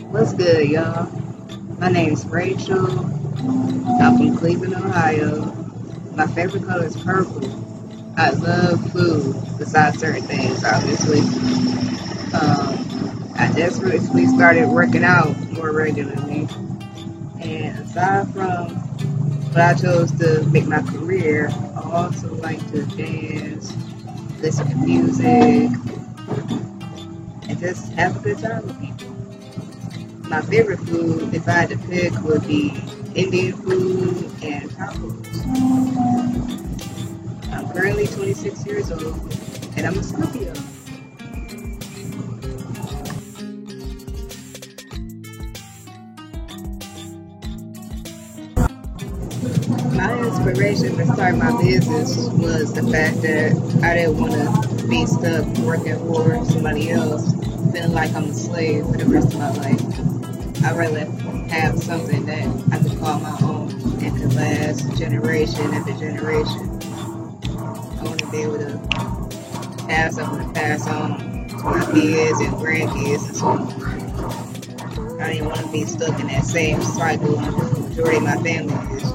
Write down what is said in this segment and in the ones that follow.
What's good, y'all? My name's Rachel. I'm from Cleveland, Ohio. My favorite color is purple. I love food, besides certain things, obviously. I just recently started working out more regularly. And aside from what I chose to make my career, I also like to dance, listen to music, and just have a good time with people. My favorite food, if I had to pick, would be Indian food and tacos. I'm currently 26 years old, and I'm a Scorpio. My inspiration for starting my business was the fact that I didn't want to be stuck working for somebody else, feeling like I'm a slave for the rest of my life. I'd rather have something that I could call my own and could last generation after generation. I want to be able to have something to pass on to my kids and grandkids and so on. I didn't want to be stuck in that same cycle the majority of my family is.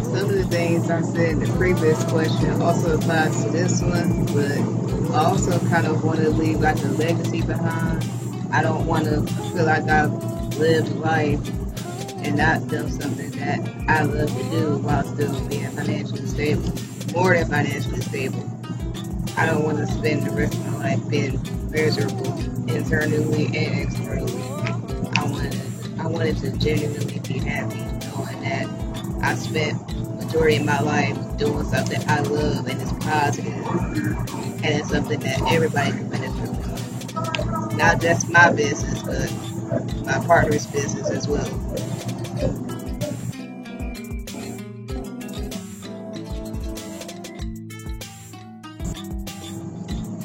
Some of the things I said in the previous question also applies to this one, but I also kind of want to leave like a legacy behind. I don't want to feel like I've lived life and not done something that I love to do while still being financially stable, more than financially stable. I don't want to spend the rest of my life being miserable internally and externally. I wanted to genuinely be happy knowing that I spent majority of my life doing something I love and it's positive and it's something that everybody can benefit from. Not just my business, but my partner's business as well.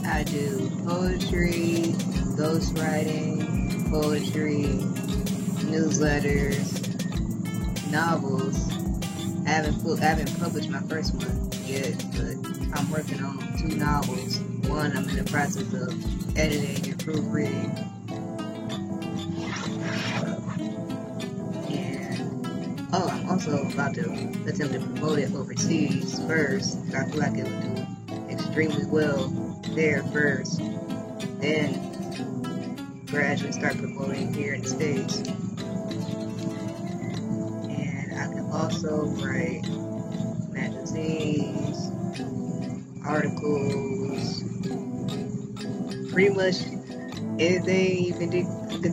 I do poetry, ghostwriting, poetry, newsletters, novels. I haven't published my first one yet, but I'm working on two novels. One I'm in the process of editing and proofreading. And I'm also about to attempt to promote it overseas first. I feel like it would do extremely well there first. Then gradually start promoting here in the States. And I can also write magazines, articles, pretty much anything you can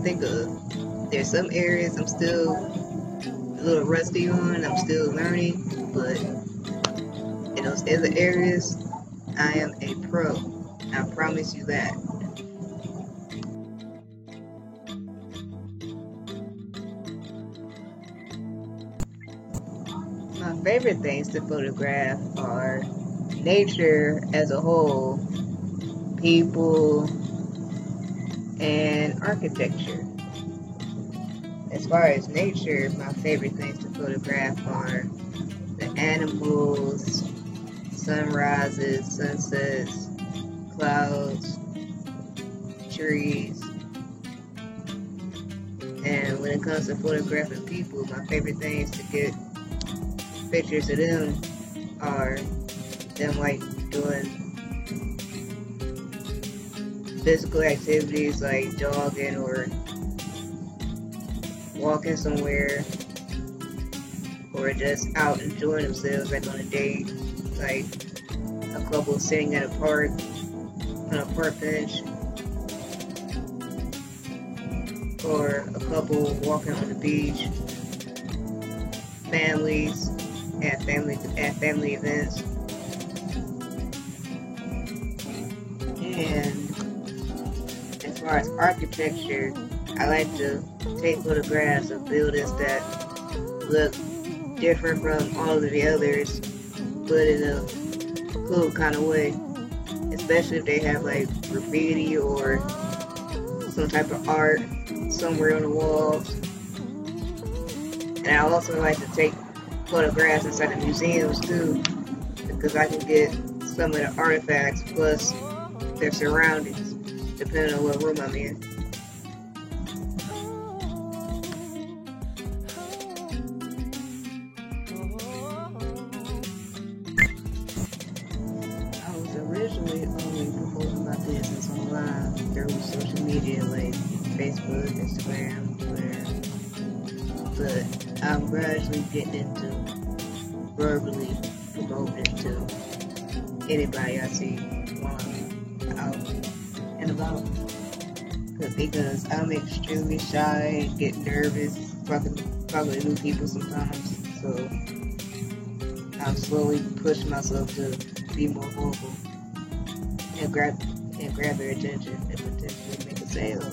think of. There's some areas I'm still a little rusty on, I'm still learning, but in those other areas, I am a pro. I promise you that. My favorite things to photograph are nature as a whole, people, and architecture. As far as nature, my favorite things to photograph are the animals, sunrises, sunsets, clouds, trees. And when it comes to photographing people, my favorite things to get pictures of them are them like doing physical activities like jogging or walking somewhere, or just out enjoying themselves like on a date, like a couple sitting at a park on a park bench, or a couple walking on the beach, families at family events. And as far as architecture, I like to take photographs of buildings that look different from all of the others, but in a cool kind of way. Especially if they have like graffiti or some type of art somewhere on the walls. And I also like to take photographs inside the museums too. because I can get some of the artifacts plus their surroundings, depending on what room I'm in. I was originally only promoting my business online through social media like Facebook, Instagram, Twitter, but I'm gradually getting into verbally promoting it to anybody I see while I'm out and about. Because I'm extremely shy and get nervous talking to new people sometimes. So I'm slowly pushing myself to be more vocal and grab their attention and potentially make a sale.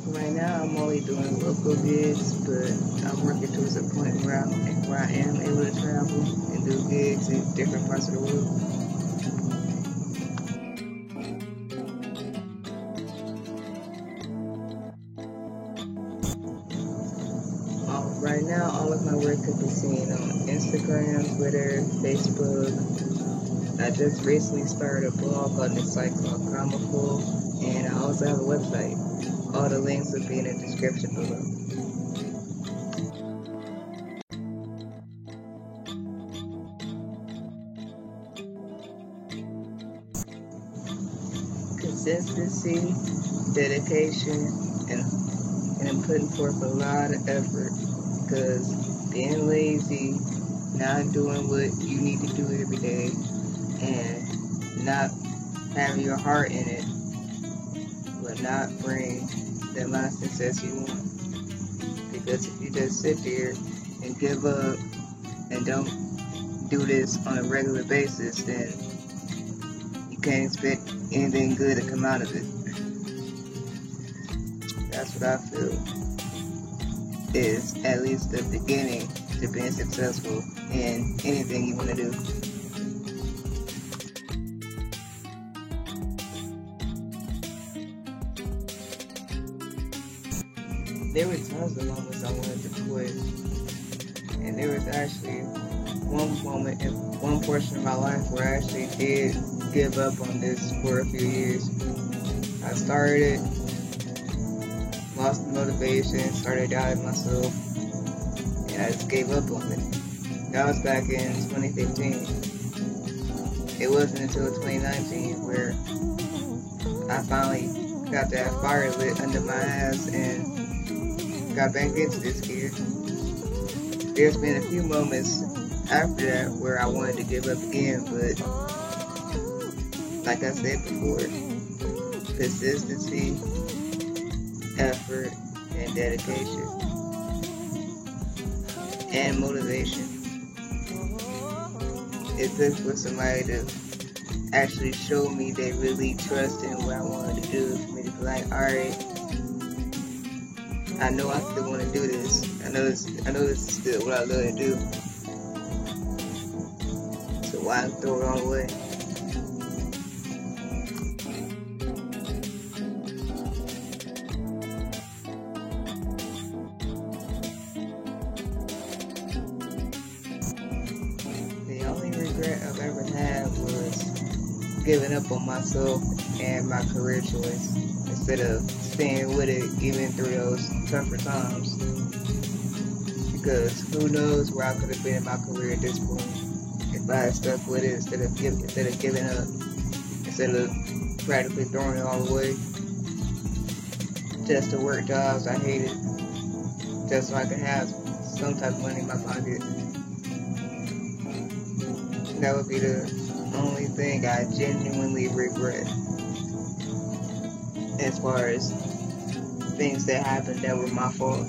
Right now, I'm only doing local gigs, but I'm working towards a point where I am able to travel and do gigs in different parts of the world. Right now, all of my work can be seen on Instagram, Twitter, Facebook. I just recently started a blog on this site called Comical, and I also have a website. All the links will be in the description below. Consistency, dedication, and I'm putting forth a lot of effort, because being lazy, not doing what you need to do every day, and not having your heart in it will not bring the amount of success you want. Because if you just sit there and give up and don't do this on a regular basis, then you can't expect anything good to come out of it. That's what I feel is at least the beginning to being successful in anything you want to do. There were tons of moments I wanted to quit, and there was actually one moment in one portion of my life where I actually did give up on this for a few years. I started, lost the motivation, started doubting myself, and I just gave up on it. That was back in 2015. It wasn't until 2019 where I finally got that fire lit under my ass and got back into this gear. There's been a few moments after that where I wanted to give up again, but like I said before, consistency, effort, and dedication, and motivation. It took for somebody to actually show me they really trust in what I wanted to do, for me to be like, alright, I know I still want to do this. I know this is still what I love to do. So why throw it all away? The only regret I've ever had was giving up on myself and my career choice instead of staying with it even through those tougher times. Because who knows where I could have been in my career at this point if I had stuck with it instead of giving up, instead of practically throwing it all away just to work jobs I hated, just so I could have some type of money in my pocket. That would be the only thing I genuinely regret as far as things that happened that were my fault.